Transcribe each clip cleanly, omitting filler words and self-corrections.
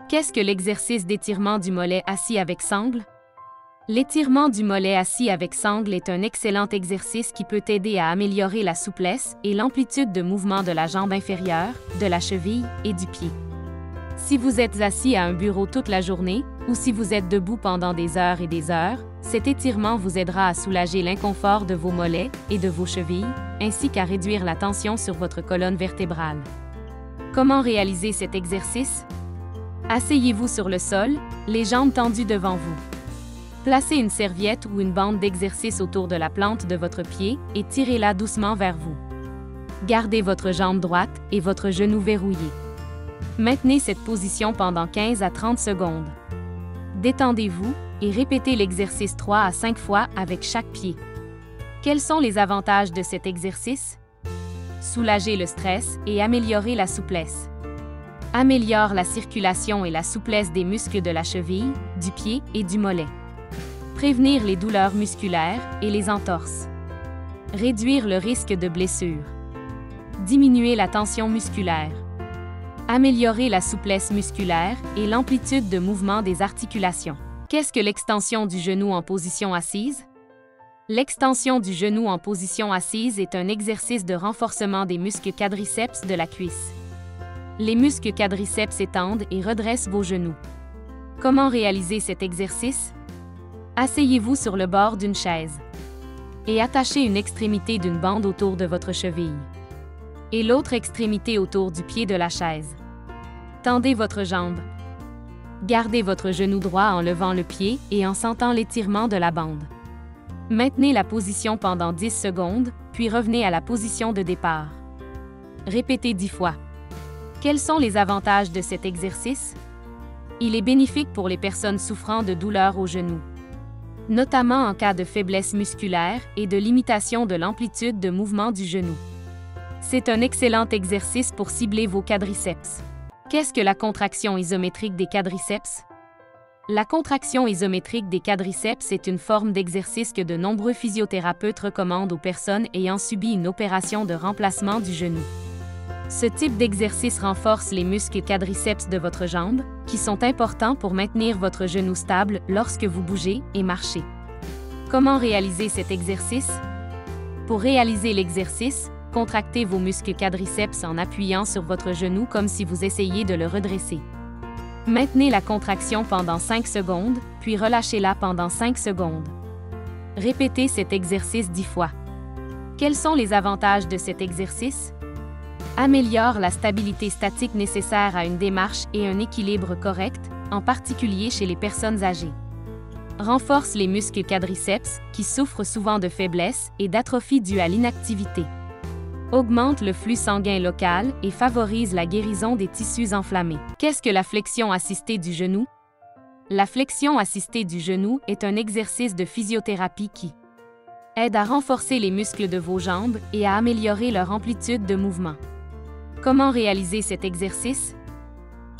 Qu'est-ce que l'exercice d'étirement du mollet assis avec sangle? L'étirement du mollet assis avec sangle est un excellent exercice qui peut aider à améliorer la souplesse et l'amplitude de mouvement de la jambe inférieure, de la cheville et du pied. Si vous êtes assis à un bureau toute la journée, ou si vous êtes debout pendant des heures et des heures, cet étirement vous aidera à soulager l'inconfort de vos mollets et de vos chevilles, ainsi qu'à réduire la tension sur votre colonne vertébrale. Comment réaliser cet exercice? Asseyez-vous sur le sol, les jambes tendues devant vous. Placez une serviette ou une bande d'exercice autour de la plante de votre pied et tirez-la doucement vers vous. Gardez votre jambe droite et votre genou verrouillé. Maintenez cette position pendant 15 à 30 secondes. Détendez-vous et répétez l'exercice 3 à 5 fois avec chaque pied. Quels sont les avantages de cet exercice? Soulager le stress et améliorer la souplesse. Améliore la circulation et la souplesse des muscles de la cheville, du pied et du mollet. Prévenir les douleurs musculaires et les entorses. Réduire le risque de blessure. Diminuer la tension musculaire. Améliorer la souplesse musculaire et l'amplitude de mouvement des articulations. Qu'est-ce que l'extension du genou en position assise? L'extension du genou en position assise est un exercice de renforcement des muscles quadriceps de la cuisse. Les muscles quadriceps étendent et redressent vos genoux. Comment réaliser cet exercice? Asseyez-vous sur le bord d'une chaise et attachez une extrémité d'une bande autour de votre cheville et l'autre extrémité autour du pied de la chaise. Tendez votre jambe. Gardez votre genou droit en levant le pied et en sentant l'étirement de la bande. Maintenez la position pendant 10 secondes, puis revenez à la position de départ. Répétez 10 fois. Quels sont les avantages de cet exercice? Il est bénéfique pour les personnes souffrant de douleurs au genou, notamment en cas de faiblesse musculaire et de limitation de l'amplitude de mouvement du genou. C'est un excellent exercice pour cibler vos quadriceps. Qu'est-ce que la contraction isométrique des quadriceps? La contraction isométrique des quadriceps est une forme d'exercice que de nombreux physiothérapeutes recommandent aux personnes ayant subi une opération de remplacement du genou. Ce type d'exercice renforce les muscles quadriceps de votre jambe, qui sont importants pour maintenir votre genou stable lorsque vous bougez et marchez. Comment réaliser cet exercice? Pour réaliser l'exercice, contractez vos muscles quadriceps en appuyant sur votre genou comme si vous essayiez de le redresser. Maintenez la contraction pendant 5 secondes, puis relâchez-la pendant 5 secondes. Répétez cet exercice 10 fois. Quels sont les avantages de cet exercice? Améliore la stabilité statique nécessaire à une démarche et un équilibre correct, en particulier chez les personnes âgées. Renforce les muscles quadriceps, qui souffrent souvent de faiblesse et d'atrophie due à l'inactivité. Augmente le flux sanguin local et favorise la guérison des tissus enflammés. Qu'est-ce que la flexion assistée du genou? La flexion assistée du genou est un exercice de physiothérapie qui aide à renforcer les muscles de vos jambes et à améliorer leur amplitude de mouvement. Comment réaliser cet exercice?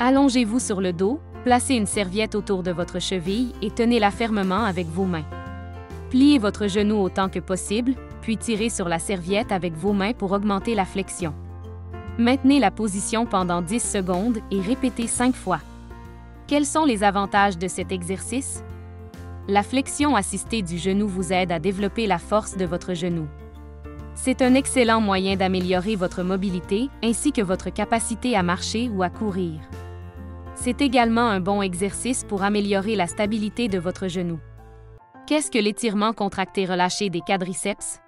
Allongez-vous sur le dos, placez une serviette autour de votre cheville et tenez-la fermement avec vos mains. Pliez votre genou autant que possible, puis tirez sur la serviette avec vos mains pour augmenter la flexion. Maintenez la position pendant 10 secondes et répétez 5 fois. Quels sont les avantages de cet exercice? La flexion assistée du genou vous aide à développer la force de votre genou. C'est un excellent moyen d'améliorer votre mobilité ainsi que votre capacité à marcher ou à courir. C'est également un bon exercice pour améliorer la stabilité de votre genou. Qu'est-ce que l'étirement contracté-relâché des quadriceps?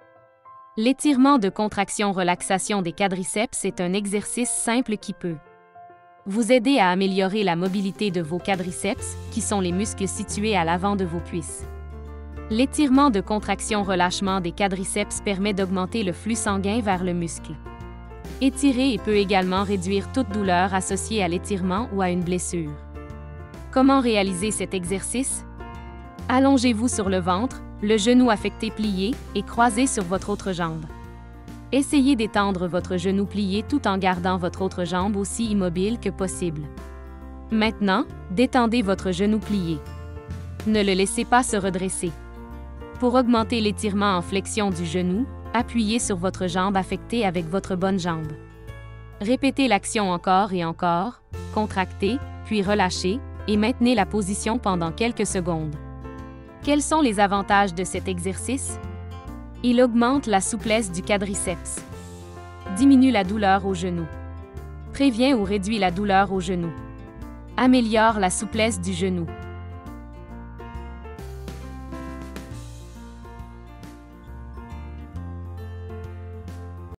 L'étirement de contraction-relaxation des quadriceps est un exercice simple qui peut vous aider à améliorer la mobilité de vos quadriceps, qui sont les muscles situés à l'avant de vos cuisses. L'étirement de contraction-relâchement des quadriceps permet d'augmenter le flux sanguin vers le muscle. Étirer et peut également réduire toute douleur associée à l'étirement ou à une blessure. Comment réaliser cet exercice? Allongez-vous sur le ventre, le genou affecté plié et croisé sur votre autre jambe. Essayez d'étendre votre genou plié tout en gardant votre autre jambe aussi immobile que possible. Maintenant, détendez votre genou plié. Ne le laissez pas se redresser. Pour augmenter l'étirement en flexion du genou, appuyez sur votre jambe affectée avec votre bonne jambe. Répétez l'action encore et encore, contractez, puis relâchez, et maintenez la position pendant quelques secondes. Quels sont les avantages de cet exercice? Il augmente la souplesse du quadriceps. Diminue la douleur au genou. Prévient ou réduit la douleur au genou. Améliore la souplesse du genou.